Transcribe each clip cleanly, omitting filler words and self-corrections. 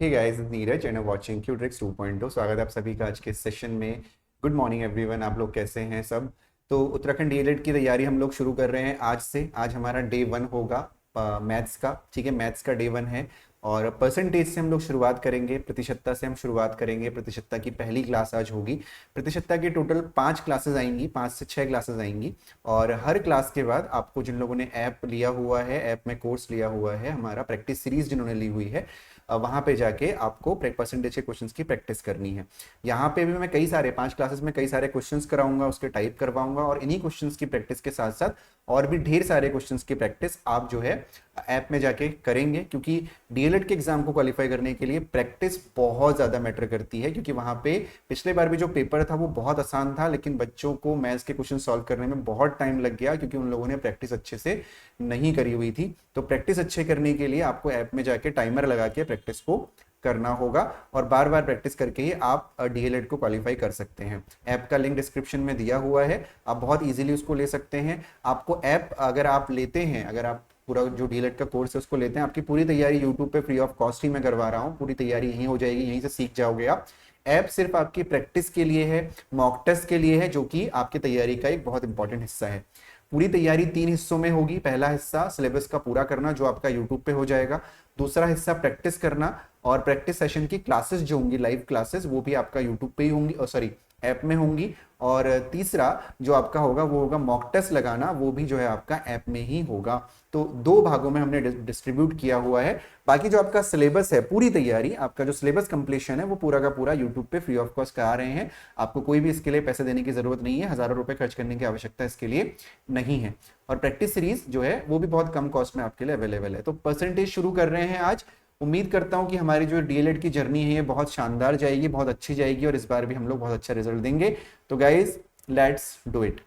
Hey guys, Neeraj and watching Qutrix 2.0। स्वागत है आप सभी का आज के सेशन में। गुड मॉर्निंग एवरीवन, आप लोग कैसे हैं सब। तो उत्तराखंड डीएलएड की तैयारी हम लोग शुरू कर रहे हैं आज से। आज हमारा डे 1 होगा मैथ्स का। ठीक है, मैथ्स का डे 1 है और परसेंटेज से हम लोग शुरुआत करेंगे, प्रतिशतता से हम शुरुआत करेंगे। प्रतिशतता की पहली क्लास आज होगी। प्रतिशतता की टोटल 5 क्लासेस आएंगी, 5 से 6 क्लासेस आएंगी। और हर क्लास के बाद आपको, जिन लोगों ने ऐप लिया हुआ है, ऐप में कोर्स लिया हुआ है, हमारा प्रैक्टिस सीरीज जिन्होंने ली हुई है, वहां पे जाके आपको परसेंटेज के क्वेश्चंस की प्रैक्टिस करनी है। यहाँ पे भी मैं कई सारे 5 क्लासेस में कई सारे क्वेश्चंस कराऊंगा, उसके टाइप करवाऊंगा और इन्हीं क्वेश्चंस की प्रैक्टिस के साथ साथ और भी ढेर सारे क्वेश्चंस की प्रैक्टिस आप जो है ऐप में जाके करेंगे। क्योंकि डीएलएड के एग्जाम को क्वालिफाई करने के लिए प्रैक्टिस बहुत ज्यादा मैटर करती है। क्योंकि वहां पे पिछले बार भी जो पेपर था वो बहुत आसान था, लेकिन बच्चों को मैथ्स के क्वेश्चन सॉल्व करने में बहुत टाइम लग गया क्योंकि उन लोगों ने प्रैक्टिस अच्छे से नहीं करी हुई थी। तो प्रैक्टिस अच्छे करने के लिए आपको ऐप में जाके टाइमर लगा के प्रैक्टिस को करना होगा और बार बार प्रैक्टिस करके ही आप डीएलएड को क्वालिफाई कर सकते हैं। ऐप का लिंक डिस्क्रिप्शन में दिया हुआ है, आप बहुत इजीली उसको ले सकते हैं। आपको ऐप अगर आप लेते हैं, अगर आप पूरा जो डीएलएड का कोर्स है उसको लेते हैं, आपकी पूरी तैयारी यूट्यूब पे फ्री ऑफ कॉस्ट ही मैं करवा रहा हूँ। पूरी तैयारी यहीं हो जाएगी, यहीं से सीख जाओगे आप। ऐप सिर्फ आपकी प्रैक्टिस के लिए है, मॉक टेस्ट के लिए है, जो कि आपकी तैयारी का एक बहुत इंपॉर्टेंट हिस्सा है। पूरी तैयारी 3 हिस्सों में होगी। पहला हिस्सा सिलेबस का पूरा करना, जो आपका यूट्यूब पे हो जाएगा। दूसरा हिस्सा प्रैक्टिस करना और प्रैक्टिस सेशन की क्लासेस जो होंगी, लाइव क्लासेस, वो भी आपका यूट्यूब पे ही होंगी, सॉरी ऐप में होंगी। और तीसरा जो आपका होगा वो होगा मॉक टेस्ट लगाना, वो भी जो है आपका ऐप में ही होगा। तो 2 भागों में हमने डिस्ट्रीब्यूट किया हुआ है। बाकी जो आपका सिलेबस है, पूरी तैयारी, आपका जो सिलेबस कंप्लीशन है, वो पूरा का पूरा यूट्यूब पे फ्री ऑफ कॉस्ट करा रहे हैं। आपको कोई भी इसके लिए पैसे देने की जरूरत नहीं है, हजारों रुपए खर्च करने की आवश्यकता इसके लिए नहीं है। और प्रैक्टिस सीरीज जो है वो भी बहुत कम कॉस्ट में आपके लिए अवेलेबल है। तो परसेंटेज शुरू कर रहे हैं आज। उम्मीद करता हूं कि हमारी जो डीएलएड की जर्नी है ये बहुत शानदार जाएगी, बहुत अच्छी जाएगी और इस बार भी हम लोग बहुत अच्छा रिजल्ट देंगे। तो गाइज, लेट्स डू इट।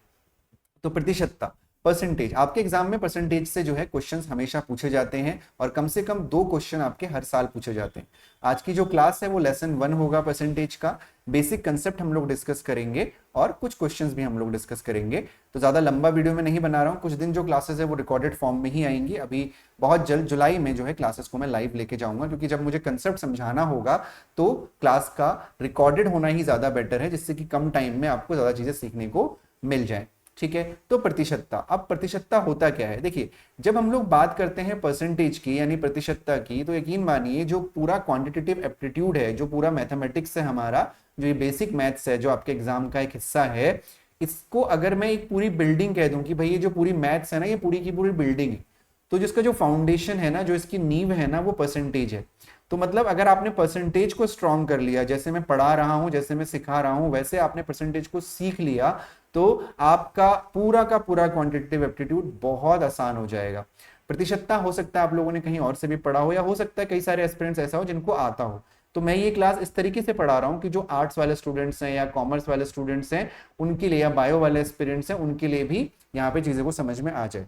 तो प्रतिशतता, परसेंटेज, आपके एग्जाम में परसेंटेज से जो है क्वेश्चंस हमेशा पूछे जाते हैं और कम से कम 2 क्वेश्चन आपके हर साल पूछे जाते हैं। आज की जो क्लास है वो लेसन 1 होगा परसेंटेज का। बेसिक कंसेप्ट हम लोग डिस्कस करेंगे और कुछ क्वेश्चंस भी हम लोग डिस्कस करेंगे। तो ज्यादा लंबा वीडियो में नहीं बना रहा हूँ। कुछ दिन जो क्लासेस है वो रिकॉर्डेड फॉर्म में ही आएंगी। अभी बहुत जल्द जुलाई में जो है क्लासेस को मैं लाइव लेके जाऊंगा, क्योंकि जब मुझे कंसेप्ट समझाना होगा तो क्लास का रिकॉर्डेड होना ही ज्यादा बेटर है, जिससे कि कम टाइम में आपको ज्यादा चीजें सीखने को मिल जाए। ठीक है, तो प्रतिशतता। अब प्रतिशतता होता क्या है, देखिए, जब हम लोग बात करते हैं परसेंटेज की यानी प्रतिशतता की, तो यकीन मानिए जो पूरा क्वांटिटेटिव एप्टीट्यूड है, जो पूरा मैथमेटिक्स है हमारा, जो ये बेसिक मैथ्स है, जो आपके एग्जाम का एक हिस्सा है, इसको अगर मैं एक पूरी बिल्डिंग कह दूं कि भाई ये जो पूरी मैथ्स है ना, ये पूरी की पूरी बिल्डिंग है, तो जिसका जो फाउंडेशन है ना, जो इसकी नींव है ना, वो परसेंटेज है। तो मतलब अगर आपने परसेंटेज को स्ट्रॉन्ग कर लिया, जैसे मैं पढ़ा रहा हूं, जैसे मैं सिखा रहा हूं, वैसे आपने परसेंटेज को सीख लिया, तो आपका पूरा का पूरा क्वांटिटेटिव एप्टीट्यूड बहुत आसान हो जाएगा। प्रतिशतता हो सकता है आप लोगों ने कहीं और से भी पढ़ा हो, या हो सकता है कई सारे एस्पिरेंट्स ऐसा हो जिनको आता हो। तो मैं ये क्लास इस तरीके से पढ़ा रहा हूं कि जो आर्ट्स वाले स्टूडेंट्स हैं या कॉमर्स वाले स्टूडेंट्स हैं उनके लिए, या बायो वाले एस्पिरेंट्स हैं उनके लिए भी यहाँ पे चीजें को समझ में आ जाए।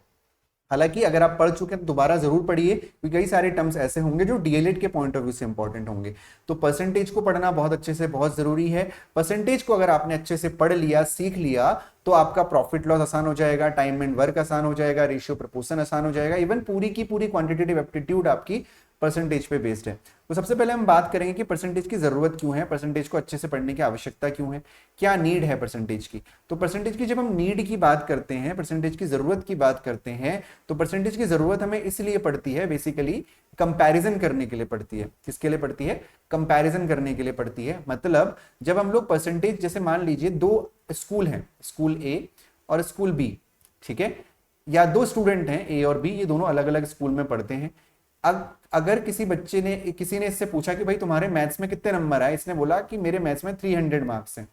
हालांकि अगर आप पढ़ चुके हैं तो दोबारा जरूर पढ़िए, क्योंकि कई सारे टर्म्स ऐसे होंगे जो डीएलएड के पॉइंट ऑफ व्यू से इंपॉर्टेंट होंगे। तो परसेंटेज को पढ़ना बहुत अच्छे से बहुत जरूरी है। परसेंटेज को अगर आपने अच्छे से पढ़ लिया, सीख लिया, तो आपका प्रॉफिट लॉस आसान हो जाएगा, टाइम एंड वर्क आसान हो जाएगा, रेशियो प्रपोर्शन आसान हो जाएगा, इवन पूरी की पूरी क्वांटिटेटिव एप्टीट्यूड आपकी परसेंटेज पे बेस्ड है। तो सबसे पहले हम बात करेंगे कि परसेंटेज की जरूरत क्यों है, परसेंटेज को अच्छे से पढ़ने की आवश्यकता क्यों है, क्या नीड है परसेंटेज की। तो परसेंटेज की जब हम नीड की बात करते हैं, परसेंटेज की जरूरत की बात करते हैं, तो परसेंटेज की जरूरत हमें इसलिए पड़ती है, बेसिकली कंपैरिजन करने के लिए पड़ती है। किसके लिए पड़ती है? कंपैरिजन करने के लिए पड़ती है। मतलब जब हम लोग परसेंटेज, जैसे मान लीजिए 2 स्कूल हैं, स्कूल ए और स्कूल बी, ठीक है, या 2 स्टूडेंट हैं ए और बी, ये दोनों अलग अलग स्कूल में पढ़ते हैं। अगर किसी ने इससे पूछा कि भाई तुम्हारे मैथ्स में कितने नंबर आए, इसने बोला कि मेरे मैथ्स में 300 मार्क्स हैं,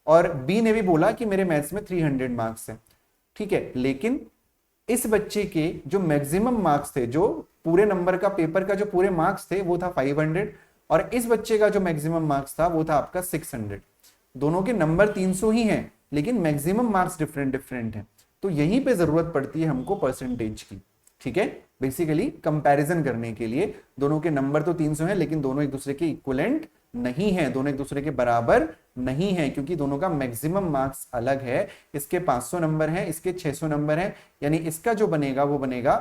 और बी ने भी बोला कि मेरे मैथ्स में 300 मार्क्स हैं, ठीक है, लेकिन इस बच्चे के जो मैक्सिमम मार्क्स थे, जो पूरे नंबर का पेपर का जो पूरे मार्क्स थे वो था 500, और इस बच्चे का जो मैक्सिमम मार्क्स था वो था आपका 600। दोनों के नंबर 300 ही हैं, लेकिन मैक्सिमम मार्क्स डिफरेंट डिफरेंट हैं। तो यहीं पे जरूरत पड़ती है हमको परसेंटेज की। ठीक है, बेसिकली कंपैरिजन करने के लिए दोनों के नंबर तो 300 हैं, लेकिन दोनों एक दूसरे के इक्विवेलेंट नहीं है, दोनों एक दूसरे के बराबर नहीं है, क्योंकि दोनों का मैक्सिमम मार्क्स अलग है। इसके 500 नंबर हैं, इसके 600 नंबर हैं, यानी इसका जो बनेगा वो बनेगा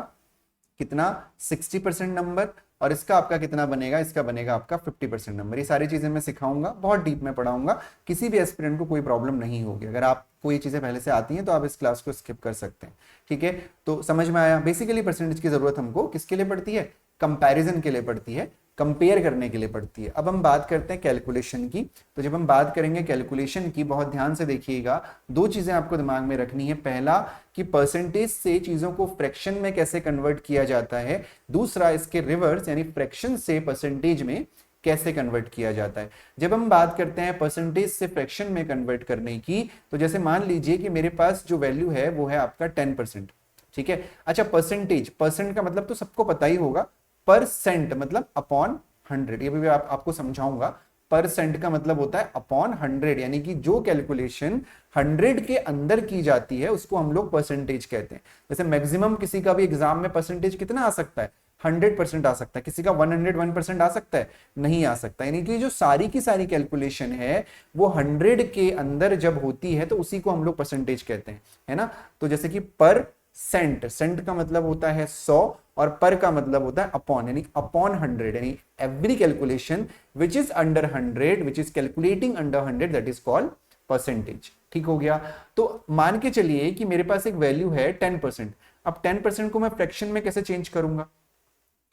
कितना, 60% नंबर, और इसका आपका कितना बनेगा, इसका बनेगा आपका 50% नंबर। ये सारी चीजें मैं सिखाऊंगा, बहुत डीप में पढ़ाऊंगा, किसी भी एस्पिरेंट को कोई प्रॉब्लम नहीं होगी। अगर आपको ये चीजें पहले से आती हैं तो आप इस क्लास को स्किप कर सकते हैं, ठीक है। तो समझ में आया, बेसिकली परसेंटेज की जरूरत हमको किसके लिए पड़ती है, कंपैरिजन के लिए पड़ती है, कंपेयर करने के लिए पड़ती है। अब हम बात करते हैं कैलकुलेशन की। तो जब हम बात करेंगे कैलकुलेशन की, बहुत ध्यान से देखिएगा, दो चीजें आपको दिमाग में रखनी है। पहला कि परसेंटेज से चीजों को फ्रैक्शन में कैसे कन्वर्ट किया जाता है, दूसरा इसके रिवर्स यानी फ्रैक्शन से परसेंटेज में कैसे कन्वर्ट किया जाता है। जब हम बात करते हैं परसेंटेज से फ्रैक्शन में कन्वर्ट करने की, तो जैसे मान लीजिए कि मेरे पास जो वैल्यू है वो है आपका 10%, ठीक है। अच्छा, परसेंटेज, परसेंट का मतलब तो सबको पता ही होगा, परसेंट मतलब अपॉन 100, ये भी आपको समझाऊंगा। परसेंट का मतलब होता है अपॉन 100, यानी कि जो कैलकुलेशन 100 के अंदर की जाती है उसको हम लोग परसेंटेज कहते हैं। जैसे मैक्सिमम किसी का भी एग्जाम में परसेंटेज कितना आ सकता है, 100% आ सकता है। किसी का 101% आ सकता है, नहीं आ सकता। यानी कि जो सारी की सारी कैलकुलेशन है वो 100 के अंदर जब होती है तो उसी को हम लोग परसेंटेज कहते हैं, है ना। तो जैसे कि पर सेंट, सेंट का मतलब होता है 100 और पर का मतलब होता है अपॉन, यानी अपॉन 100, यानी every calculation which is under 100, which is calculating under 100, that is called percentage. ठीक हो गया। तो मान के चलिए कि मेरे पास एक वैल्यू है 10%। अब 10% को मैं फ्रैक्शन में कैसे चेंज करूंगा,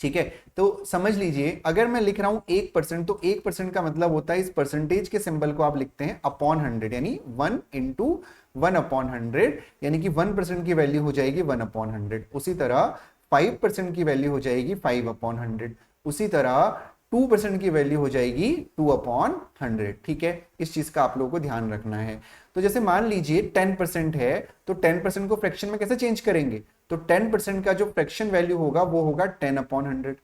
ठीक है। तो समझ लीजिए, अगर मैं लिख रहा हूं 1%, तो 1% का मतलब होता है इस परसेंटेज के सिंबल को आप लिखते हैं अपॉन 100, यानी 1 इंटू 1 अपॉन 100, यानी कि 1% की वैल्यू हो जाएगी 1 अपॉन 100। उसी तरह 5% की वैल्यू हो जाएगी 5 अपॉन 100। उसी तरह 2% की वैल्यू हो जाएगी 2 अपॉन 100, ठीक है। इस चीज का आप लोगों को ध्यान रखना है। तो जैसे मान लीजिए 10% है, तो 10% को फ्रैक्शन में कैसे चेंज करेंगे, तो 10% का जो फ्रैक्शन वैल्यू होगा वो होगा 10 अपॉन 100,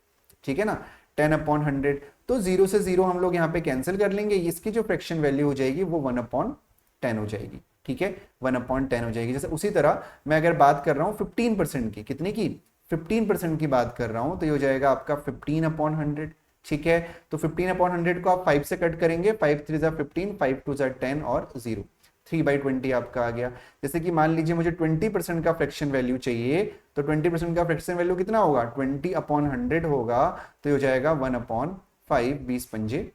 ठीक है ना, 10 अपॉन 100। तो 0 से 0 हम लोग यहाँ पे कैंसिल कर लेंगे, इसकी जो फ्रैक्शन वैल्यू हो जाएगी वो 1 अपॉन 10 हो जाएगी, ठीक है, 1 अपॉन 10 हो जाएगी। जैसे उसी तरह मैं अगर बात कर रहा हूँ 15% की, कितने की, 15% की बात कर रहा हूँ, तो ये हो जाएगा आपका 15 अपॉन 100, ठीक है। तो 15 अपॉन 100 को आप 5 से कट करेंगे, 5 3 जा 15, 5 2 जा 10 और 0, 3/20 आपका आ गया। जैसे कि मान लीजिए मुझे 20% का फ्रैक्शन वैल्यू चाहिए, तो 20% का फ्रैक्शन वैल्यू कितना होगा, 20 अपॉन 100 होगा, तो ये हो जाएगा 1 अपॉन 5, 20 पंजे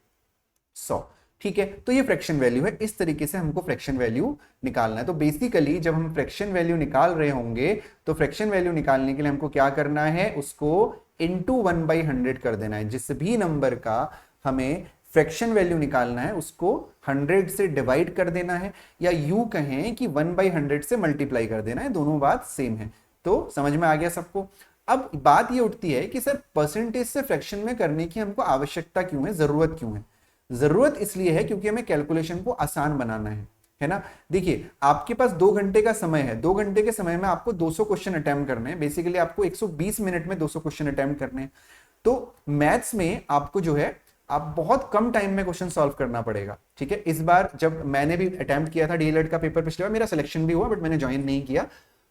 100, ठीक है। तो ये फ्रैक्शन वैल्यू है। इस तरीके से हमको फ्रैक्शन वैल्यू निकालना है। तो बेसिकली जब हम फ्रैक्शन वैल्यू निकाल रहे होंगे, तो फ्रैक्शन वैल्यू निकालने के लिए हमको क्या करना है, उसको इंटू 1/100 कर देना है। जिस भी नंबर का हमें फ्रैक्शन वैल्यू निकालना है उसको 100 से डिवाइड कर देना है, या यूं कहें कि 1/100 से मल्टीप्लाई कर देना है, दोनों बात सेम है। तो समझ में आ गया सबको। अब बात ये उठती है कि सर परसेंटेज से फ्रैक्शन में करने की हमको आवश्यकता क्यों है, जरूरत क्यों है। जरूरत इसलिए है क्योंकि हमें कैलकुलेशन को आसान बनाना है ना। देखिए आपके पास 2 घंटे का समय है, 2 घंटे के समय में आपको 200 क्वेश्चन अटेम्प्ट करने हैं। बेसिकली आपको 120 मिनट में 200 क्वेश्चन अटेम्प्ट करने हैं। तो मैथ्स में आपको जो है, आप बहुत कम टाइम में क्वेश्चन सॉल्व करना पड़ेगा, ठीक है। इस बार जब मैंने भी अटेम्प्ट किया था डीएलएड का पेपर, पिछले बार मेरा सिलेक्शन भी हुआ बट मैंने ज्वाइन नहीं किया,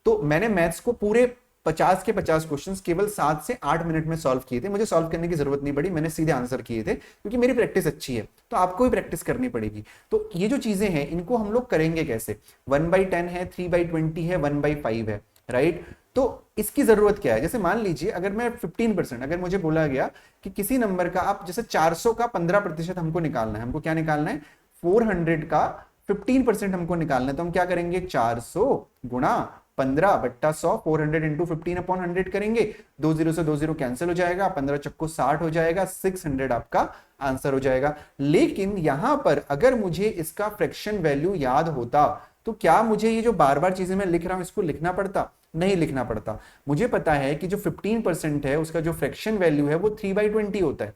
तो मैंने मैथ्स को पूरे 50 के 50 क्वेश्चंस केवल 7 से 8 मिनट में सॉल्व किए थे। मुझे सॉल्व करने की जरूरत नहीं पड़ी, मैंने सीधे आंसर किए थे, क्योंकि मेरी प्रैक्टिस अच्छी है। तो आपको भी प्रैक्टिस करनी पड़ेगी। तो ये जो चीजें हैं इनको हम लोग करेंगे कैसे, 1/10 है, 3/20 है, 1/5 है, राइट। तो इसकी जरूरत क्या है, जैसे मान लीजिए अगर मैं 15%, अगर मुझे बोला गया कि किसी नंबर का आप जैसे 400 का 15% हमको निकालना है, हमको क्या निकालना है, 400 का 15% हमको निकालना है, तो हम क्या करेंगे, 400 गुणा 15/100, 400 इंटू 15 अपॉन 100 करेंगे, 2 0 से 2 0 कैंसिल हो जाएगा, 15 चक्को 60 हो जाएगा, 600 आपका आंसर हो जाएगा। लेकिन यहां पर अगर मुझे इसका फ्रैक्शन वैल्यू याद होता, तो क्या मुझे ये जो बार बार चीजें मैं लिख रहा हूं इसको लिखना पड़ता, नहीं लिखना पड़ता। मुझे पता है कि जो 15% है उसका जो फ्रैक्शन वैल्यू है वो 3/20 होता है,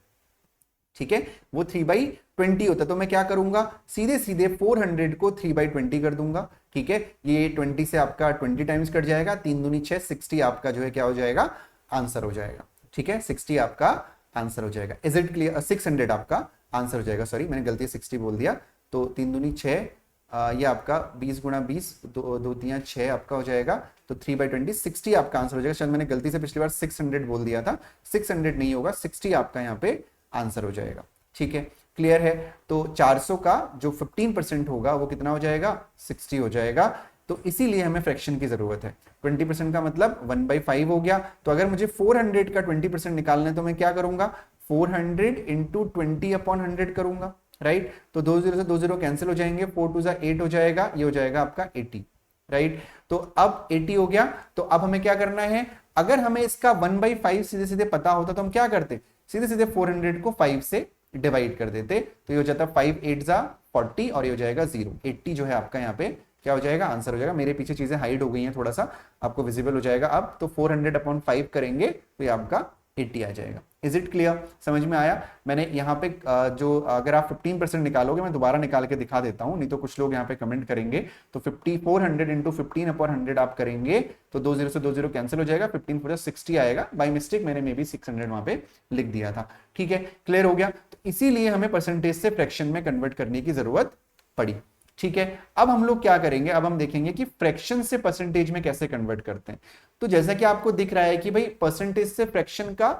ठीक है, वो 3/20 होता है। तो मैं क्या करूंगा, सीधे सीधे 400 को 3/20 कर दूंगा, ठीक है। ये 20 से आपका 20 टाइम्स कट जाएगा, 3 दूनी 6, 60 आपका जो है क्या हो जाएगा, आंसर हो जाएगा, ठीक है, 60 आपका आंसर हो जाएगा। इज इट क्लियर, 600 आपका आंसर हो जाएगा, सॉरी मैंने गलती से 60 बोल दिया। तो 3 दूनी 6, ये आपका 20 गुणा 20, 2 3 6 आपका हो जाएगा, तो 3/20, 60 आपका आंसर हो जाएगा। शायद मैंने गलती से पिछली बार 600 बोल दिया था, 600 नहीं होगा, 60 आपका यहाँ पे आंसर हो जाएगा, ठीक है, क्लियर है। तो 400 का जो 15% होगा वो कितना हो जाएगा, 60 हो जाएगा। तो इसीलिए हमें फ्रैक्शन की जरूरत है। 20% का मतलब 1/5 हो गया। तो अगर मुझे 400 का 20% निकालना है तो मैं क्या करूंगा, 400 इंटू 20/100 करूंगा, राइट। तो 2 0 से 2 0 कैंसिल हो जाएंगे, 4 2 8 हो जाएगा, ये हो जाएगा आपका 80, राइट। तो अब 80 हो गया। तो अब हमें क्या करना है, अगर हमें इसका 1/5 सीधे सीधे पता होता तो हम क्या करते, सीधे सीधे 400 को 5 से डिवाइड कर देते। तो ये हो जाता 5 8 जा 40 और ये हो जाएगा 0। 80 जो है आपका यहाँ पे क्या हो जाएगा, आंसर हो जाएगा। मेरे पीछे चीजें हाइड हो गई हैं, थोड़ा सा आपको विजिबल हो जाएगा अब। तो 400/5 करेंगे तो ये आपका 80 आ जाएगा। इज इट क्लियर, समझ में आया। मैंने यहाँ पे जो अगर आप 15% निकालोगे, मैं दोबारा निकाल के दिखा देता हूँ, नहीं तो कुछ लोग यहाँ पे कमेंट करेंगे। तो 400 इंटू 15/100 आप करेंगे तो 2 0 से 2 0 कैंसिल हो जाएगा, 15 4 60 आएगा। बाय मिस्टेक मैंने मे बी 600 वहां पे लिख दिया था, ठीक है, क्लियर हो गया। तो इसीलिए हमें परसेंटेज से फ्रैक्शन में कन्वर्ट करने की जरूरत पड़ी, ठीक है। अब हम लोग क्या करेंगे, अब हम देखेंगे कि फ्रैक्शन से परसेंटेज में कैसे कन्वर्ट करते हैं। तो जैसा कि आपको दिख रहा है कि भाई परसेंटेज से फ्रैक्शन का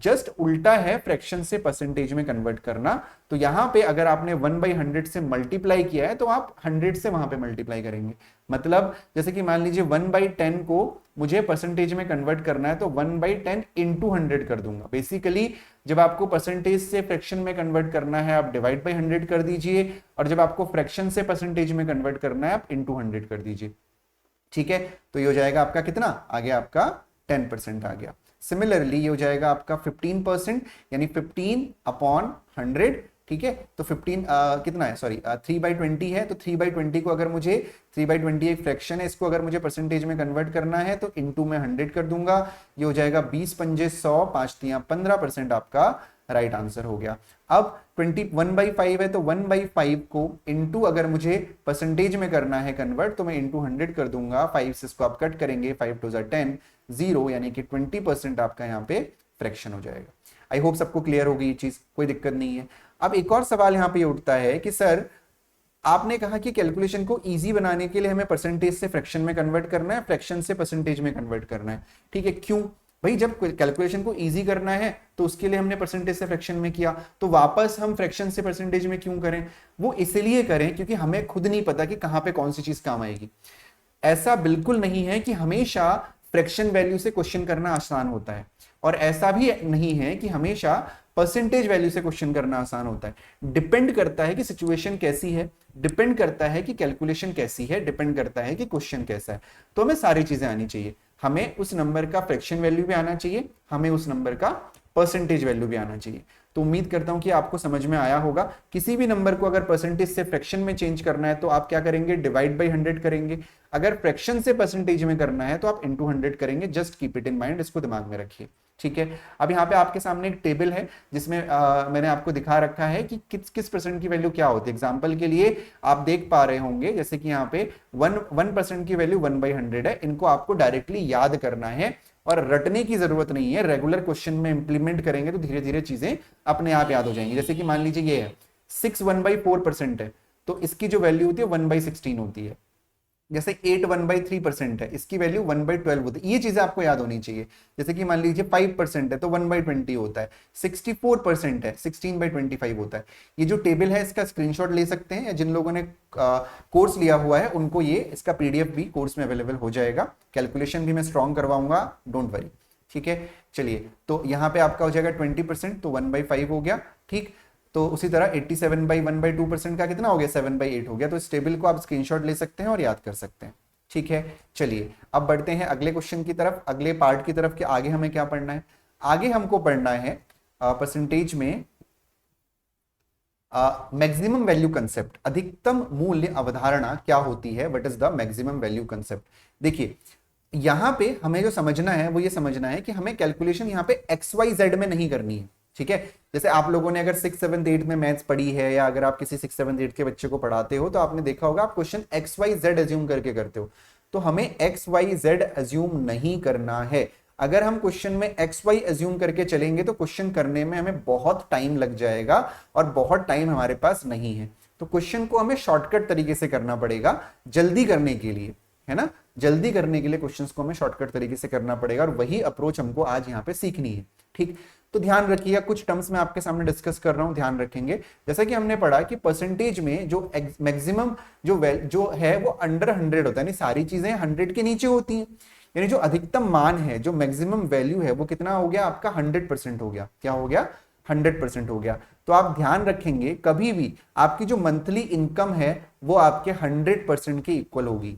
जस्ट उल्टा है फ्रैक्शन से परसेंटेज में कन्वर्ट करना। तो यहां पे अगर आपने 1/100 से मल्टीप्लाई किया है तो आप 100 से वहां पे मल्टीप्लाई करेंगे। मतलब जैसे कि मान लीजिए 1/10 को मुझे परसेंटेज में कन्वर्ट करना है तो 1/10 इंटू 100 कर दूंगा। बेसिकली जब आपको परसेंटेज से फ्रैक्शन में कन्वर्ट करना है आप डिवाइड बाई 100 कर दीजिए, और जब आपको फ्रैक्शन से परसेंटेज में कन्वर्ट करना है आप इंटू 100 कर दीजिए, ठीक है। तो ये हो जाएगा आपका कितना आ गया, आपका 10% आ गया। सिमिलरली ये हो जाएगा आपका 15%, यानी 15/100, ठीक है। तो 15 कितना है, सॉरी 3/20 है। तो 3/20 को अगर मुझे 3/20 एक फ्रैक्शन है, इसको अगर मुझे परसेंटेज में कन्वर्ट करना है तो इंटू में 100 कर दूंगा। ये हो जाएगा 20 पंजे 100, 5 3 15% आपका राइट आंसर हो गया। अब 1/5 है तो 1/5 को इंटू अगर मुझे परसेंटेज में करना है कन्वर्ट तो मैं इंटू 100 कर दूंगा। 5 से इसको आप कट करेंगे, 5 2 10, 0, यानी कि 20% आपका यहाँ पे फ्रैक्शन हो जाएगा। आई होप सबको क्लियर होगी ये चीज, कोई दिक्कत नहीं है। अब एक और सवाल यहाँ पे उठता है कि सर आपने कहा कि कैलकुलेशन को इजी बनाने के लिए हमें परसेंटेज से फ्रैक्शन में कन्वर्ट करना है, फ्रैक्शन से परसेंटेज में कन्वर्ट करना है, ठीक है। क्यों भाई, जब कैलकुलेशन को इजी करना है तो उसके लिए हमने परसेंटेज से फ्रैक्शन में किया, तो वापस हम फ्रैक्शन से परसेंटेज में क्यों करें? वो इसलिए करें क्योंकि हमें खुद नहीं पता कि कहां पे कौन सी चीज काम आएगी। ऐसा बिल्कुल नहीं है कि हमेशा फ्रैक्शन वैल्यू से क्वेश्चन करना आसान होता है, और ऐसा भी नहीं है कि हमेशा परसेंटेज वैल्यू से क्वेश्चन करना आसान होता है। डिपेंड करता है कि सिचुएशन कैसी है, डिपेंड करता है कि कैलकुलेशन कैसी है, डिपेंड करता है कि क्वेश्चन कैसा है। तो हमें सारी चीजें आनी चाहिए, हमें उस नंबर का फ्रैक्शन वैल्यू भी आना चाहिए, हमें उस नंबर का परसेंटेज वैल्यू भी आना चाहिए। तो उम्मीद करता हूं कि आपको समझ में आया होगा। किसी भी नंबर को अगर परसेंटेज से फ्रैक्शन में चेंज करना है तो आप क्या करेंगे, डिवाइड बाई 100 करेंगे। अगर फ्रैक्शन से परसेंटेज में करना है तो आप इंटू 100 करेंगे। Just keep it in mind, इसको दिमाग में रखिए, ठीक है। अब यहाँ पे आपके सामने एक टेबल है जिसमें मैंने आपको दिखा रखा है कि किस किस परसेंट की वैल्यू क्या होती है। एग्जाम्पल के लिए आप देख पा रहे होंगे जैसे कि यहाँ पे 1% की वैल्यू 1/100 है। इनको आपको डायरेक्टली याद करना है और रटने की जरूरत नहीं है। रेगुलर क्वेश्चन में इंप्लीमेंट करेंगे तो धीरे धीरे चीजें अपने आप याद हो जाएंगी। जैसे कि मान लीजिए ये है 6 1/4% है, तो इसकी जो वैल्यू होती है 1/16 होती है। जैसे 8 1/3% है, इसकी वैल्यू 1/12 होती है। ये चीजें आपको याद होनी चाहिए। जैसे कि मान लीजिए 5% है तो 1/20 होता है। 64% है 16/25 होता है। ये जो टेबल है इसका स्क्रीनशॉट ले सकते हैं, या जिन लोगों ने कोर्स लिया हुआ है उनको ये इसका पीडीएफ भी कोर्स में अवेलेबल हो जाएगा। कैलकुलेशन भी मैं स्ट्रॉन्ग करवाऊंगा, डोंट वरी, ठीक है। चलिए, तो यहाँ पे आपका हो जाएगा 20%, तो 1/5 हो गया, ठीक। तो उसी तरह 87/1/2% का कितना हो गया, 7/8 हो गया। तो इस टेबल को आप स्क्रीनशॉट ले सकते हैं और याद कर सकते हैं, ठीक है। चलिए अब बढ़ते हैं अगले क्वेश्चन की तरफ, अगले पार्ट की तरफ कि आगे हमें क्या पढ़ना है। आगे हमको पढ़ना है परसेंटेज में मैक्सिमम वैल्यू कंसेप्ट, अधिकतम मूल्य अवधारणा क्या होती है, what is the maximum value concept. देखिए यहां पे हमें जो समझना है वो ये समझना है कि हमें कैलकुलेशन यहाँ पे XYZ में नहीं करनी है, ठीक है। जैसे आप लोगों ने अगर 6th 7th 8th में मैथ्स पढ़ी है, या अगर आप किसी 6th 7th 8th के बच्चे को पढ़ाते हो तो आपने देखा होगा आप क्वेश्चन XYZ एज्यूम करके करते हो। तो हमें XYZ एज्यूम नहीं करना है। अगर हम क्वेश्चन में XY एज्यूम करके चलेंगे तो क्वेश्चन करने में हमें बहुत टाइम लग जाएगा, और बहुत टाइम हमारे पास नहीं है। तो क्वेश्चन को हमें शॉर्टकट तरीके से करना पड़ेगा जल्दी करने के लिए, है ना। जल्दी करने के लिए क्वेश्चंस को हमें शॉर्टकट तरीके से करना पड़ेगा, और वही अप्रोच हमको आज यहाँ पे सीखनी है, ठीक। तो ध्यान रखिएगा, कुछ टर्म्स मैं आपके सामने डिस्कस कर रहा हूं, ध्यान रखेंगे। जैसा कि हमने पढ़ा कि परसेंटेज में जो मैक्सिमम जो है वो अंडर 100 होता है, यानी सारी चीजें 100 के नीचे होती हैं, यानी जो अधिकतम मान है, जो मैक्सिमम वैल्यू है वो कितना हो गया आपका 100% हो गया। क्या हो गया? 100% हो गया। तो आप ध्यान रखेंगे कभी भी आपकी जो मंथली इनकम है वो आपके 100% के इक्वल होगी।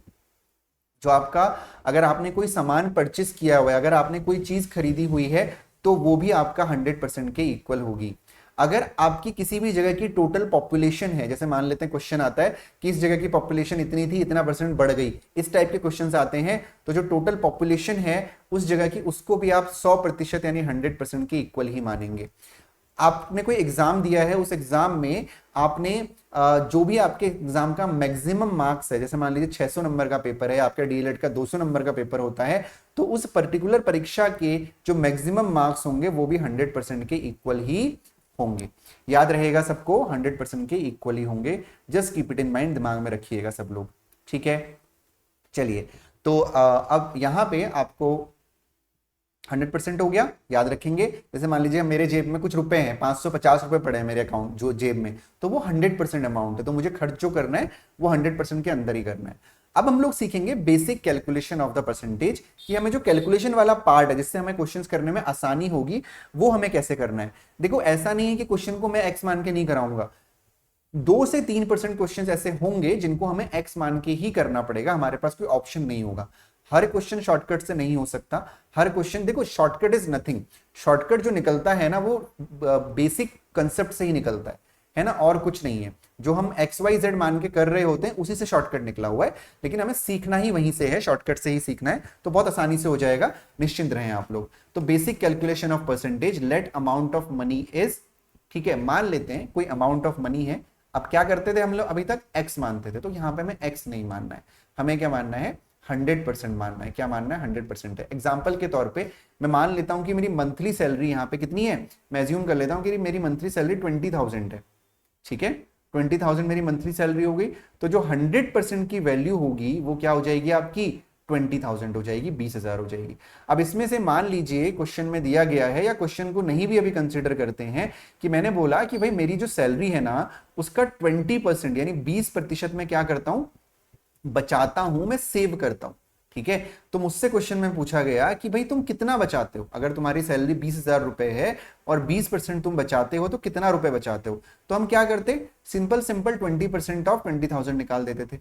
जो आपका, अगर आपने कोई सामान परचेस किया हुआ है, अगर आपने कोई चीज खरीदी हुई है, तो वो भी आपका 100% के इक्वल होगी। अगर आपकी किसी भी जगह की टोटल पॉपुलेशन है, जैसे मान लेते हैं क्वेश्चन आता है कि इस जगह की पॉपुलेशन इतनी थी, इतना परसेंट बढ़ गई, इस टाइप के क्वेश्चंस आते हैं, तो जो टोटल पॉपुलेशन है उस जगह की, उसको भी आप 100% यानी 100% के इक्वल ही मानेंगे। आपने कोई एग्जाम दिया है, उस एग्जाम में आपने जो भी आपके एग्जाम का मैक्सिमम मार्क्स है, जैसे मान लीजिए 600 नंबर का पेपर है, आपका डीएलएड का 200 नंबर का पेपर होता है, तो उस पर्टिकुलर परीक्षा के जो मैक्सिमम मार्क्स होंगे वो भी 100% के इक्वल ही होंगे। याद रहेगा सबको, 100% के इक्वल ही होंगे। Just keep it in mind, दिमाग में रखिएगा सब लोग, ठीक है। चलिए, तो अब यहां पे आपको 100% हो गया, याद रखेंगे। जैसे मान लीजिए मेरे जेब में कुछ रुपए हैं, 550 रुपए पड़े हैं मेरे अकाउंट जो जेब में, तो वो 100% अमाउंट है, तो मुझे खर्च जो करना है वो 100% के अंदर ही करना है। अब हम लोग सीखेंगे basic calculation of the percentage, कि हमें जो कैलकुलेशन वाला पार्ट है जिससे हमें क्वेश्चंस करने में आसानी होगी, वो हमें कैसे करना है। देखो, ऐसा नहीं है कि क्वेश्चन को मैं एक्स मान के नहीं कराऊंगा, 2 से 3% क्वेश्चन ऐसे होंगे जिनको हमें एक्स मान के ही करना पड़ेगा, हमारे पास कोई ऑप्शन नहीं होगा। हर क्वेश्चन शॉर्टकट से नहीं हो सकता। हर क्वेश्चन, देखो शॉर्टकट इज नथिंग, शॉर्टकट जो निकलता है ना वो बेसिक कंसेप्ट से ही निकलता है ना, और कुछ नहीं है। जो हम एक्स वाई जेड मान के कर रहे होते हैं उसी से शॉर्टकट निकला हुआ है, लेकिन हमें सीखना ही वहीं से है, शॉर्टकट से ही सीखना है, तो बहुत आसानी से हो जाएगा, निश्चिंत रहें आप लोग। तो basic calculation of percentage, let amount of money is, ठीक है, मान लेते हैं कोई अमाउंट ऑफ मनी है। अब क्या करते थे हम लोग, अभी तक एक्स मानते थे, तो यहां पे हमें एक्स नहीं मानना है, हमें क्या मानना है, 100% मानना है। क्या मानना है? 100% है। एग्जाम्पल के तौर पे मैं मान लेता हूं कि मेरी मंथली सैलरी यहाँ पे कितनी है, मैं एज्यूम कर लेता हूं कि मेरी मंथली सैलरी 20,000 है, ठीक है, 20,000 मेरी मंथली सैलरी हो गई, तो जो 100% की वैल्यू होगी वो क्या हो जाएगी आपकी, 20,000 हो जाएगी, 20,000 हो जाएगी। अब इसमें से मान लीजिए क्वेश्चन में दिया गया है, या क्वेश्चन को नहीं भी अभी कंसिडर करते हैं, कि मैंने बोला कि भाई मेरी जो सैलरी है ना उसका 20% यानी 20% में क्या करता हूं, बचाता हूं, मैं सेव करता हूं, ठीक है। तो मुझसे क्वेश्चन में पूछा गया कि भाई तुम कितना बचाते हो, अगर तुम्हारी सैलरी 20,000 रुपए है और 20% तुम बचाते हो तो कितना रुपए बचाते हो। तो हम क्या करते, सिंपल 20% ऑफ 20,000 निकाल देते थे,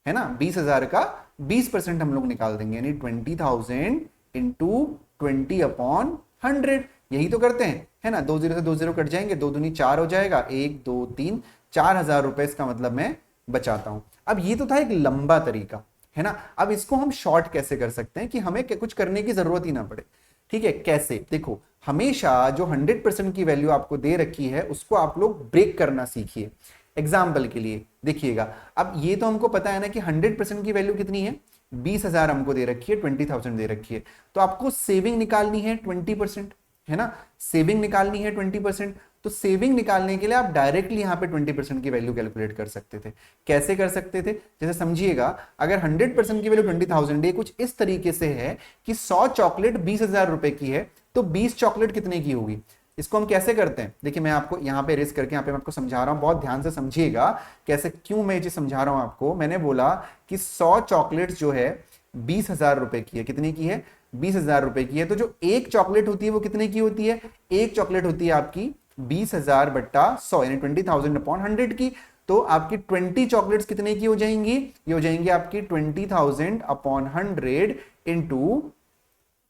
है ना। 20,000 का 20% हम लोग निकाल देंगे, यानी 20,000 इंटू 20/100, यही तो करते हैं, है ना। 2 जीरो से 2 जीरो कट जाएंगे, 2 दूनी 4 हो जाएगा, 1 2 3, 4,000 रुपए इसका मतलब मैं बचाता हूं। अब ये तो था एक लंबा तरीका, है ना। अब इसको हम शॉर्ट कैसे कर सकते हैं कि हमें कुछ करने की जरूरत ही ना पड़े, ठीक है। कैसे, देखो, हमेशा जो 100% की वैल्यू आपको दे रखी है उसको आप लोग ब्रेक करना सीखिए। एग्जाम्पल के लिए देखिएगा, अब ये तो हमको पता है ना कि 100% की वैल्यू कितनी है, 20,000 हमको दे रखी है, 20,000 दे रखी है, तो आपको सेविंग निकालनी है 20%, है ना, सेविंग निकालनी है 20%। तो सेविंग निकालने के लिए आप डायरेक्टली यहां पे 20% की वैल्यू कैलकुलेट कर सकते थे। कैसे कर सकते थे, जैसे समझिएगा, अगर 100% की वैल्यू 20,000 है, कुछ इस तरीके से है कि 100 चॉकलेट 20,000 रुपए की है, तो 20 चॉकलेट कितने की होगी। इसको हम कैसे करते हैं, देखिए मैं आपको यहाँ पे रेस करके यहाँ पे मैं आपको समझा रहा हूँ, बहुत ध्यान से समझिएगा कैसे, क्यों मैं ये समझा रहा हूँ आपको। मैंने बोला कि 100 चॉकलेट्स जो है 20,000 रुपए की है, कितने की है, 20,000 रुपए की है। तो जो एक चॉकलेट होती है वो कितने की होती है, एक चॉकलेट होती है आपकी 20,000 बट्टा 100 यानी 20,000/100 की। तो आपकी 20 चॉकलेट्स कितने की हो जाएंगी, ये हो जाएंगी आपकी 20,000/100 इंटू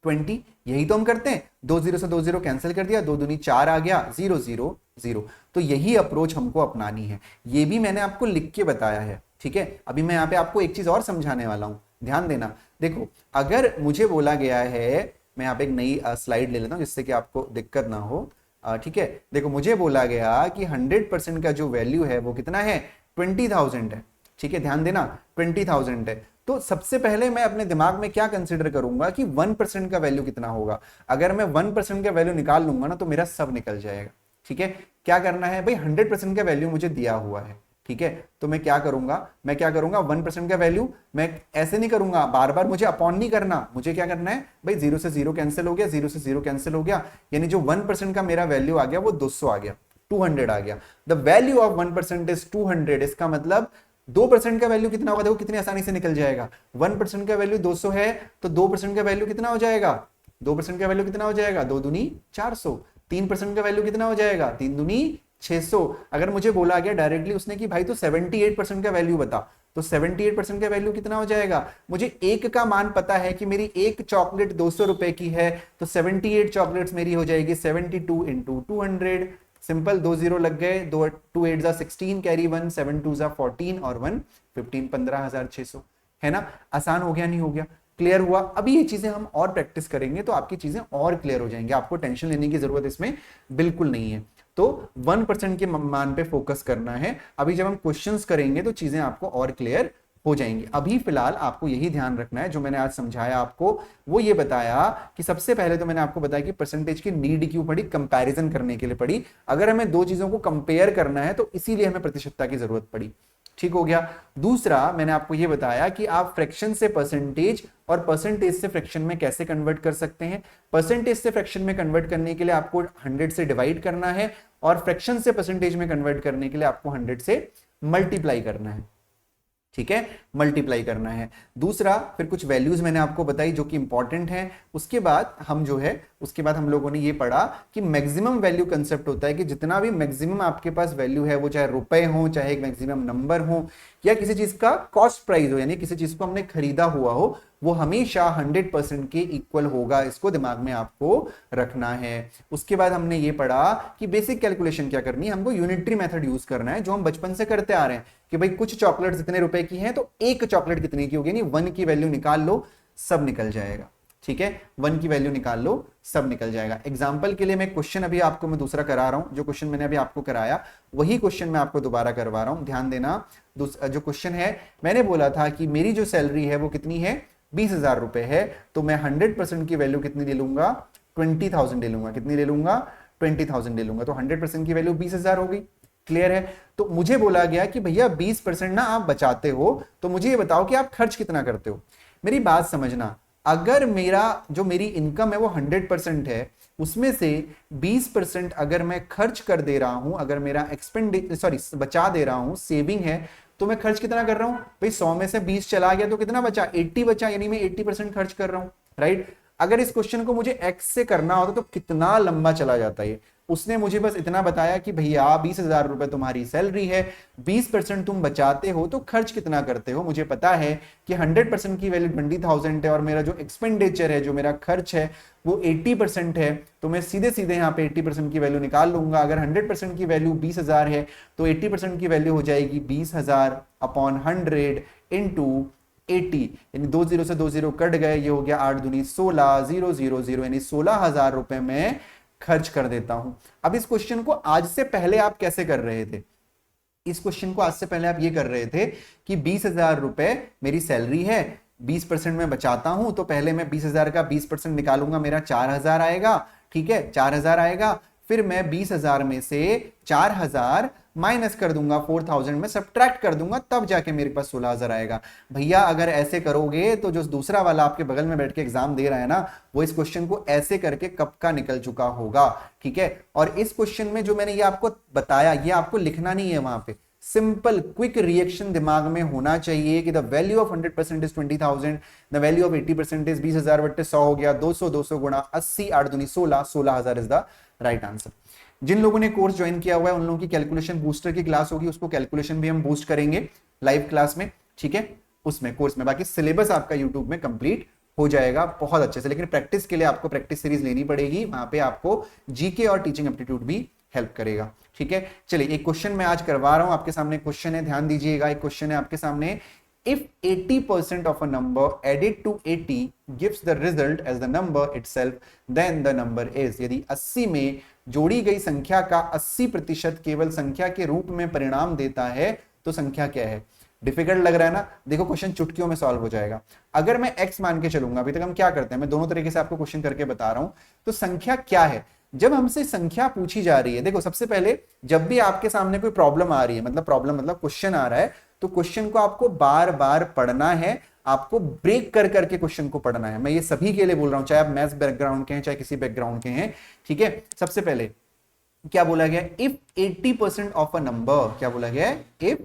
20। यही तो हम करते हैं, 2 जीरो से 2 जीरो कैंसिल कर दिया, 2 दूनी 4 आ गया, 0 0 0। तो यही अप्रोच हमको अपनानी है, ये भी मैंने आपको लिख के बताया है, ठीक है। अभी मैं यहाँ पे आपको एक चीज और समझाने वाला हूं, ध्यान देना। देखो, अगर मुझे बोला गया है, मैं यहाँ पे एक नई स्लाइड ले लेता हूं जिससे कि आपको दिक्कत ना हो, ठीक है। देखो, मुझे बोला गया कि 100% का जो वैल्यू है वो कितना है, 20,000 है, ठीक है, ध्यान देना, 20,000 है। तो सबसे पहले मैं अपने दिमाग में क्या कंसीडर करूंगा कि 1% का वैल्यू कितना होगा। अगर मैं 1% का वैल्यू निकाल लूंगा ना तो मेरा सब निकल जाएगा, ठीक है। क्या करना है भाई, 100% का वैल्यू मुझे दिया हुआ है, ठीक है, तो मैं क्या करूंगा, 1% का वैल्यू मैं ऐसे नहीं करूंगा, बार बार मुझे अपॉन नहीं करना, मुझे क्या करना है भाई, 0 से 0 कैंसिल हो गया, 0 से 0 कैंसिल हो गया, यानी जो 1% का मेरा वैल्यू आ गया वो 200 आ गया, 200 आ गया। द वैल्यू ऑफ 1% इज 200, इसका मतलब 2% का वैल्यू कितना होगा, देखो कितनी आसानी से निकल जाएगा। 1% का वैल्यू 200 है, तो 2% का वैल्यू कितना हो जाएगा, 2% का वैल्यू कितना हो जाएगा, 2 दूनी 400। 3% का वैल्यू कितना हो जाएगा, 3 दूनी 600। अगर मुझे बोला गया डायरेक्टली उसने कि भाई तो 78% का वैल्यू बता, तो 78% का वैल्यू कितना हो जाएगा, मुझे एक का मान पता है कि मेरी एक चॉकलेट 200 रुपए की है, तो 78 चॉकलेट्स मेरी हो जाएगी 72 इंटू 200। सिंपल, 2 जीरो लग गए, 2 8 जा 16, कैरी 1, 7 2 जा 14 और 1 15, 15,600, है ना। आसान हो गया, नहीं हो गया, क्लियर हुआ। अभी ये चीजें हम और प्रैक्टिस करेंगे तो आपकी चीजें और क्लियर हो जाएंगी, आपको टेंशन लेने की जरूरत इसमें बिल्कुल नहीं है। तो 1% के मान पे फोकस करना है। अभी जब हम क्वेश्चंस करेंगे तो चीजें आपको और क्लियर हो जाएंगी। अभी फिलहाल आपको यही ध्यान रखना है, जो मैंने आज समझाया आपको वो ये बताया कि सबसे पहले तो मैंने आपको बताया कि परसेंटेज की नीड क्यों पड़ी, कंपैरिजन करने के लिए पड़ी। अगर हमें दो चीजों को कंपेयर करना है तो इसीलिए हमें प्रतिशतता की जरूरत पड़ी, ठीक हो गया। दूसरा मैंने आपको यह बताया कि आप फ्रैक्शन से परसेंटेज और परसेंटेज से फ्रैक्शन में कैसे कन्वर्ट कर सकते हैं। परसेंटेज से फ्रैक्शन में कन्वर्ट करने के लिए आपको 100 से डिवाइड करना है और फ्रैक्शन से परसेंटेज में कन्वर्ट करने के लिए आपको 100 से मल्टीप्लाई करना है, ठीक है, मल्टीप्लाई करना है। दूसरा फिर कुछ वैल्यूज मैंने आपको बताई जो कि इंपॉर्टेंट हैं। उसके बाद हम लोगों ने ये पढ़ा कि मैक्सिमम वैल्यू कंसेप्ट होता है कि जितना भी मैक्सिमम आपके पास वैल्यू है, वो चाहे रुपए हो, चाहे एक मैक्सिमम नंबर हो, या किसी चीज का कॉस्ट प्राइस हो, यानी किसी चीज को हमने खरीदा हुआ हो, वो हमेशा 100% के इक्वल होगा। इसको दिमाग में आपको रखना है। उसके बाद हमने ये पढ़ा कि बेसिक कैलकुलेशन क्या करनी है, हमको यूनिटरी मेथड यूज करना है, जो हम बचपन से करते आ रहे हैं कि भाई कुछ चॉकलेट इतने रुपए की हैं तो एक चॉकलेट कितने की होगी, यानी 1 की वैल्यू निकाल लो, सब निकल जाएगा, ठीक है, 1 की वैल्यू निकाल लो, सब निकल जाएगा। एग्जाम्पल के लिए मैं क्वेश्चन अभी आपको मैं दूसरा करा रहा हूं, जो क्वेश्चन मैंने अभी आपको कराया वही क्वेश्चन मैं आपको दोबारा करवा रहा हूं, ध्यान देना। जो क्वेश्चन है, मैंने बोला था कि मेरी जो सैलरी है वो कितनी है, 20,000 रुपए है, तो मैं 100% की वैल्यू कितनी ले लूंगा, 20,000 ले लूंगा। कितनी ले लूंगा, 20,000 ले लूंगा, तो 100% की वैल्यू 20,000 हो गई, क्लियर है। तो मुझे बोला गया कि भैया 20% ना आप बचाते हो, तो मुझे ये बताओ कि आप खर्च कितना करते हो। मेरी बात समझना, अगर मेरी इनकम है वो 100% है, उसमें से 20% अगर मैं खर्च कर दे रहा हूं, अगर मेरा बचा दे रहा हूं, सेविंग है, तो मैं खर्च कितना कर रहा हूं भाई, 100 में से 20 चला गया तो कितना बचा, 80 बचा, यानी मैं 80% खर्च कर रहा हूं, राइट। अगर इस क्वेश्चन को मुझे एक्स से करना होता तो कितना लंबा चला जाता है। उसने मुझे बस इतना बताया कि भैया 20,000 रुपए तुम्हारी सैलरी है, 20% तुम बचाते हो, तो खर्च कितना करते हो। मुझे पता है कि 100% की वैल्यू 20,000 है और मेरा जो एक्सपेंडिचर है, जो मेरा खर्च है वो 80% है, तो मैं सीधे सीधे यहाँ पे 80% की वैल्यू निकाल लूंगा। अगर 100% की वैल्यू 20,000 है तो 80% की वैल्यू हो जाएगी 20,000 अपॉन 100 इंटू 80, यानी 2 जीरो से 2 जीरो कट गए, ये हो गया 8 दूनी 16, 0 0 0, यानी 16,000 रुपए में खर्च कर देता हूं। अब इस क्वेश्चन को आज से पहले आप कैसे कर रहे थे, इस क्वेश्चन को आज से पहले आप ये कर रहे थे कि 20,000 रुपए मेरी सैलरी है, 20% में बचाता हूं, तो पहले मैं 20,000 का 20% निकालूंगा, मेरा 4,000 आएगा, ठीक है, 4,000 आएगा। फिर मैं 20,000 में से 4,000 माइनस कर दूंगा, 4,000 में सब्ट्रैक्ट कर दूंगा, तब जाके मेरे पास 16,000 आएगा। भैया अगर ऐसे करोगे तो जो दूसरा वाला आपके बगल में बैठ के एग्जाम दे रहा है ना, वो इस क्वेश्चन को ऐसे करके कब का निकल चुका होगा, ठीक है। और इस क्वेश्चन में जो मैंने ये आपको बताया, ये आपको लिखना नहीं है वहां पे, सिंपल क्विक रिएक्शन दिमाग में होना चाहिए कि the value of 100% is 20,000, the value of 80% is 20,000 बट्टे 100 हो गया, 200 गुणा 80, 8 दूनी 16, 16,000 इज द राइट आंसर। जिन लोगों ने कोर्स ज्वाइन किया हुआ है उन लोगों की कैलकुलेशन बूस्टर की क्लास होगी, उसको कैलकुलेशन भी हम बूस्ट करेंगे लाइव क्लास में, ठीक है, उसमें कोर्स में। बाकी सिलेबस आपका यूट्यूब में कंप्लीट हो जाएगा बहुत अच्छे से, लेकिन प्रैक्टिस के लिए आपको प्रैक्टिस सीरीज लेनी पड़ेगी, वहां पे आपको जीके और टीचिंग एप्टीट्यूड भी हेल्प करेगा, ठीक है। चलिए एक क्वेश्चन मैं आज करवा रहा हूं आपके सामने, क्वेश्चन है, ध्यान दीजिएगा। एक क्वेश्चन है आपके सामने, if 80% of a number added to 80 gives the result as the number itself, then the number is, यदि 80 में जोड़ी गई संख्या का 80% केवल संख्या के रूप में परिणाम देता है तो संख्या क्या है। डिफिकल्ट लग रहा है ना, देखो क्वेश्चन चुटकियों में सॉल्व हो जाएगा। अगर मैं x मान के चलूंगा, अभी तक हम क्या करते हैं, मैं दोनों तरीके से आपको क्वेश्चन करके बता रहा हूं, तो संख्या क्या है, जब हमसे संख्या पूछी जा रही है, देखो सबसे पहले जब भी आपके सामने कोई प्रॉब्लम आ रही है, मतलब क्वेश्चन आ रहा है, तो क्वेश्चन को आपको बार बार पढ़ना है, आपको ब्रेक कर करके क्वेश्चन को पढ़ना है। मैं ये सभी के लिए बोल रहा हूं, चाहे आप मैथ्स बैकग्राउंड के हैं, चाहे किसी बैकग्राउंड के हैं, ठीक है। सबसे पहले क्या बोला गया, इफ 80% ऑफ अ नंबर, क्या बोला गया है, if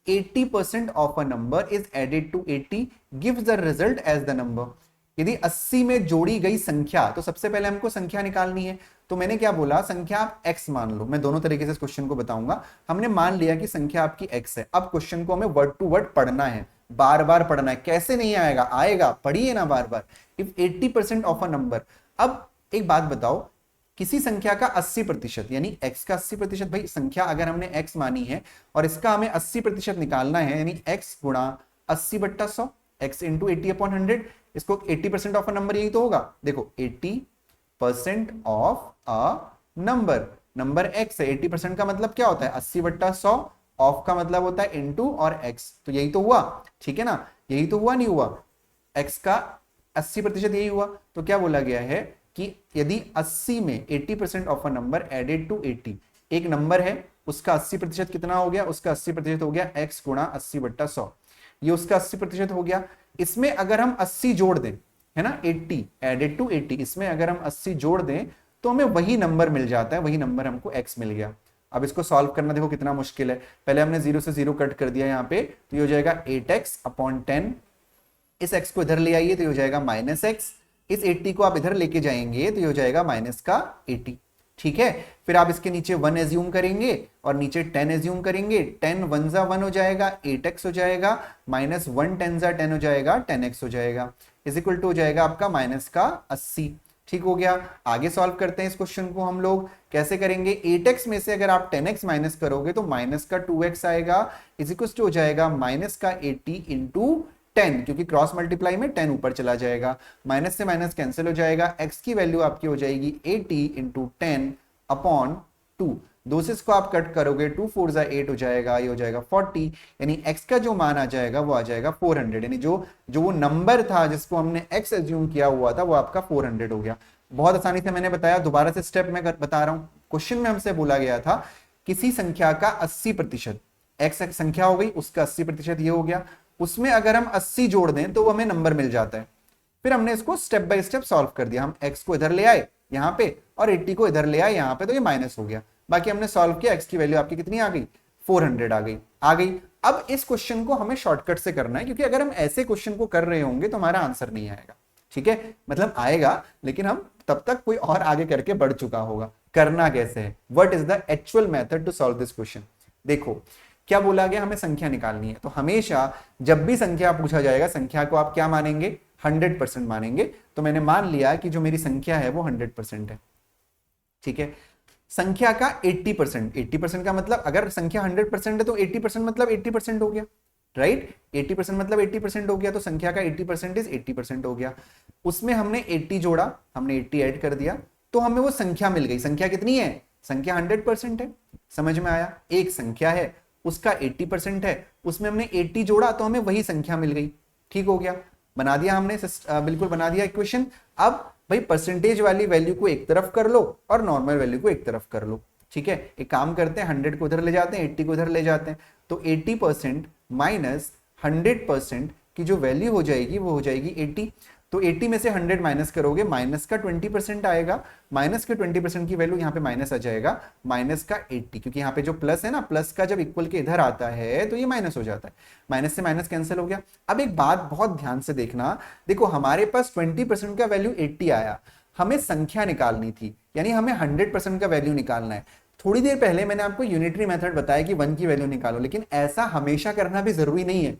80% of a number is added to 80 gives the result as the number. यदि 80 में जोड़ी गई संख्या, तो सबसे पहले हमको संख्या निकालनी है। तो मैंने क्या बोला, संख्या आप x मान लो, मैं दोनों तरीके से इस क्वेश्चन को बताऊंगा। हमने मान लिया कि संख्या आपकी x है। अब क्वेश्चन को हमें वर्ड टू वर्ड पढ़ना है, बार बार पढ़ना है। कैसे नहीं आएगा, आएगा, पढ़िए ना बार बार। इफ 80% ऑफ अ नंबर, अब एक बात बताओ, किसी संख्या का 80%, यानी x का 80%, भाई संख्या अगर हमने x मानी है और इसका हमें 80% निकालना है, यानी x गुणा 80/100, x इंटू 80/100, इसको 80% ऑफ अ नंबर, यही तो होगा। देखो 80% of a number, number x है, 80% का मतलब क्या होता है, 80/100, ऑफ का मतलब होता है इंटू और x, तो यही तो हुआ, ठीक है ना, यही तो हुआ, नहीं हुआ, x का 80% यही हुआ। तो क्या बोला गया है कि यदि 80 में 80% of a number added to 80, एक नंबर है उसका 80% कितना हो गया, उसका 80% हो गया x गुणा 80/100, ये उसका 80% हो गया। इसमें अगर हम 80 जोड़ दें, है ना, 80 एडेड टू 80, इसमें अगर हम 80 जोड़ दें तो हमें वही नंबर मिल जाता है, वही नंबर हमको x मिल गया। अब इसको सॉल्व करना देखो कितना मुश्किल है। पहले हमने 0 से 0 कट कर दिया यहाँ पे, तो ये हो जाएगा 8x/10, इस x को इधर ले आइए तो ये हो जाएगा -x, इस 80 को आप इधर लेके जाएंगे तो ये हो जाएगा माइनस का 80, ठीक है। फिर आप इसके नीचे 1 एज्यूम करेंगे और नीचे 10 एज्यूम करेंगे, 10 1 जा 1 हो जाएगा, 8x हो जाएगा, -1 10 जा 10 हो जाएगा, 10x हो जाएगा, इज इक्वल टू हो जाएगा आपका माइनस का 80, ठीक हो गया। आगे सॉल्व करते हैं इस क्वेश्चन को हम लोग, कैसे करेंगे, 8x में से अगर आप 10x माइनस करोगे तो माइनस का 2x आएगा, इज इक्वल टू हो जाएगा माइनस का 80 इंटू 10, क्योंकि क्रॉस मल्टीप्लाई में 10 ऊपर चला जाएगा, माइनस से माइनस कैंसिल हो जाएगा, x की वैल्यू आपकी हो जाएगी 80 इंटू 10/2, दो से इसको आप कट करोगे, 2 4 जा 8 हो जाएगा, ये हो जाएगा 40, यानी x का जो मान आ जाएगा वो आ जाएगा 400, यानी जो वो नंबर था जिसको हमने x एज्यूम किया हुआ था वो आपका 400 हो गया। बहुत आसानी से मैंने बताया, दोबारा से स्टेप मैं बता रहा हूं। क्वेश्चन में हमसे बोला गया था किसी संख्या का 80%, x संख्या हो गई, उसका 80% ये हो गया, उसमें अगर हम 80 जोड़ दें तो हमें नंबर मिल जाता है। फिर हमने इसको स्टेप बाय स्टेप सॉल्व कर दिया, हम x को इधर ले आए यहाँ पे और 80 को इधर ले आए यहाँ पे, तो ये माइनस हो गया। बाकी हमने सॉल्व किया, x की वैल्यू आपकी कितनी आ गई, 400 आ गई। अब इस क्वेश्चन को हमें शॉर्टकट से करना है, क्योंकि अगर हम ऐसे क्वेश्चन को कर रहे होंगे तो हमारा आंसर नहीं आएगा, ठीक है, मतलब आएगा लेकिन हम तब तक कोई और आगे करके बढ़ चुका होगा। करना कैसे है, what is the actual method to solve this question. देखो क्या बोला गया, हमें संख्या निकालनी है, तो हमेशा जब भी संख्या पूछा जाएगा, संख्या को आप क्या मानेंगे, 100% मानेंगे। तो मैंने मान लिया कि जो मेरी संख्या है वो 100% है, ठीक है। संख्या का 80%, 80% का मतलब अगर संख्या 100% है तो 80% मतलब 80% हो गया, राइट, 80% मतलब 80% हो गया, तो संख्या का 80% इज 80% हो गया। उसमें हमने 80 जोड़ा, हमने 80 ऐड कर दिया, तो हमें वो संख्या मिल गई। संख्या कितनी है, संख्या 100% है, समझ में आया, एक संख्या है उसका 80% है, उसमें हमने 80 जोड़ा तो हमें वही संख्या मिल गई, ठीक हो गया, बना दिया हमने, बिल्कुल बना दिया इक्वेशन। अब भाई परसेंटेज वाली वैल्यू को एक तरफ कर लो और नॉर्मल वैल्यू को एक तरफ कर लो, ठीक है। एक काम करते हैं, 100 को उधर ले जाते हैं, 80 को उधर ले जाते हैं, तो 80% माइनस 100% की जो वैल्यू हो जाएगी वो हो जाएगी 80। तो 80 में से 100 माइनस करोगे, माइनस का 20% आएगा, माइनस के 20% की वैल्यू यहाँ पे माइनस आ जाएगा, माइनस का 80, क्योंकि यहाँ पे जो प्लस है ना, प्लस का जब इक्वल के इधर आता है तो ये माइनस हो जाता है, माइनस से माइनस कैंसिल हो गया। अब एक बात बहुत ध्यान से देखना, देखो हमारे पास 20% का वैल्यू 80 आया, हमें संख्या निकालनी थी, यानी हमें 100% का वैल्यू निकालना है। थोड़ी देर पहले मैंने आपको यूनिटरी मेथड बताया कि 1 की वैल्यू निकालो, लेकिन ऐसा हमेशा करना भी जरूरी नहीं है।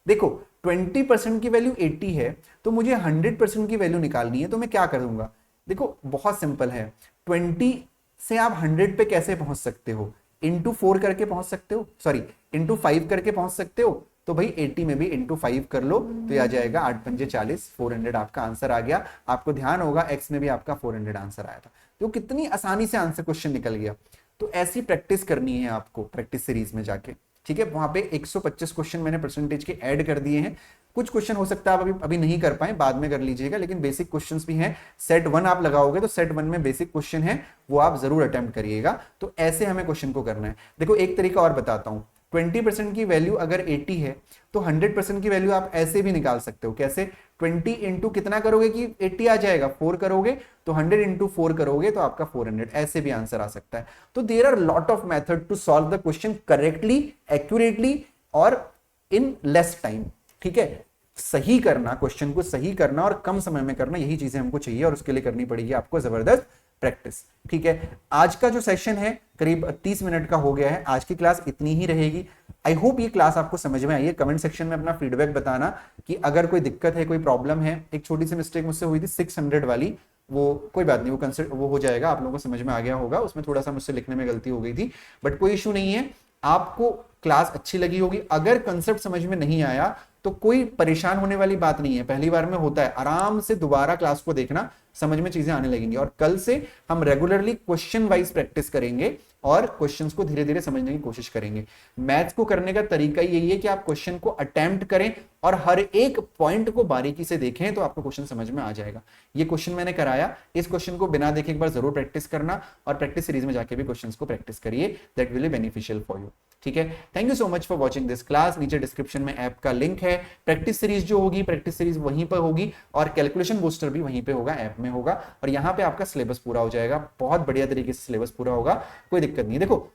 देखो 20% की वैल्यू 80 है तो मुझे 100% की वैल्यू निकालनी है, तो मैं क्या करूंगा, देखो बहुत सिंपल है, 20 से आप 100 पे कैसे पहुंच सकते हो, इंटू 4 करके पहुंच सकते हो, सॉरी इंटू 5 करके पहुंच सकते हो। तो भाई 80 में भी इंटू 5 कर लो तो यह आ जाएगा 8 पंजे 40, 400 आपका आंसर आ गया। आपको ध्यान होगा x में भी आपका 400 आंसर आया था, तो कितनी आसानी से आंसर क्वेश्चन निकल गया। तो ऐसी प्रैक्टिस करनी है आपको, प्रैक्टिस सीरीज में जाके, ठीक है। वहां पे 125 क्वेश्चन मैंने परसेंटेज के ऐड कर दिए हैं, कुछ क्वेश्चन हो सकता है आप अभी अभी नहीं कर पाए, बाद में कर लीजिएगा, लेकिन बेसिक क्वेश्चंस भी हैं। सेट 1 आप लगाओगे तो सेट 1 में बेसिक क्वेश्चन है, वो आप जरूर अटेम्प्ट करिएगा। तो ऐसे हमें क्वेश्चन को करना है। देखो एक तरीका और बताता हूं, 20% की वैल्यू अगर 80 है तो 100% की वैल्यू आप ऐसे भी निकाल सकते हो। कैसे? 20 इंटू कितना करोगे कि 80 आ जाएगा, 4 करोगे तो 100 इंटू 4 करोगे तो आपका 400, ऐसे भी आंसर आ सकता है। तो there are lot of method to solve the question correctly, accurately और इन लेस टाइम। ठीक है, सही करना, क्वेश्चन को सही करना और कम समय में करना, यही चीजें हमको चाहिए और उसके लिए करनी पड़ेगी आपको जबरदस्त प्रैक्टिस। ठीक है, आज का जो सेशन है करीब 30 मिनट का हो गया है। आज की क्लास इतनी ही रहेगी। आई होप ये क्लास आपको समझ में आई है। कमेंट सेक्शन में अपना फीडबैक बताना कि अगर कोई दिक्कत है, कोई प्रॉब्लम है। एक छोटी सी मिस्टेक मुझसे हुई थी 600 वाली, वो कोई बात नहीं, वो हो जाएगा, आप लोगों को समझ में आ गया होगा। उसमें थोड़ा सा मुझसे लिखने में गलती हो गई थी, बट कोई इशू नहीं है। आपको क्लास अच्छी लगी होगी। अगर कंसेप्ट समझ में नहीं आया तो कोई परेशान होने वाली बात नहीं है, पहली बार में होता है। आराम से दोबारा क्लास को देखना, समझ में चीजें आने लगेंगी। और कल से हम रेगुलरली क्वेश्चन वाइज प्रैक्टिस करेंगे और क्वेश्चंस को धीरे धीरे समझने की कोशिश करेंगे। मैथ्स को करने का तरीका यही है कि आप क्वेश्चन को अटेम्प्ट करें और हर एक पॉइंट को बारीकी से देखें तो आपको क्वेश्चन समझ में आ जाएगा। ये क्वेश्चन मैंने कराया, इस क्वेश्चन को बिना देखे एक बार जरूर प्रैक्टिस करना और प्रैक्टिस सीरीज में जाके भी क्वेश्चंस को प्रैक्टिस करिए, that will be beneficial for you. ठीक है, thank you so much for watching this class. नीचे डिस्क्रिप्शन में ऐप का लिंक है। प्रैक्टिस सीरीज जो होगी, प्रैक्टिस सीरीज वहीं पर होगी और कैलकुलेशन बूस्टर भी वहीं पे होगा, ऐप में होगा। और यहाँ पे आपका सिलेबस पूरा हो जाएगा, बहुत बढ़िया तरीके से सिलेबस पूरा होगा, कोई दिक्कत नहीं है। देखो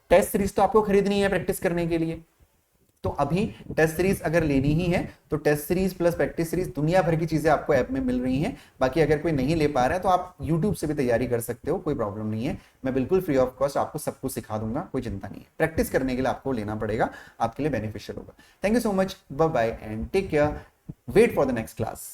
टेस्ट सीरीज तो आपको खरीदनी है प्रैक्टिस करने के लिए, तो अभी टेस्ट सीरीज अगर लेनी ही है तो test series plus practice series, दुनिया भर की चीजें आपको ऐप में मिल रही हैं। बाकी अगर कोई नहीं ले पा रहा है तो आप यूट्यूब से भी तैयारी कर सकते हो, कोई प्रॉब्लम नहीं है। मैं बिल्कुल फ्री ऑफ कॉस्ट आपको सब कुछ सिखा दूंगा, कोई चिंता नहीं है। प्रैक्टिस करने के लिए आपको लेना पड़ेगा, आपके लिए बेनिफिशियल होगा। Thank you so much, bye bye and take care. Wait for the next class.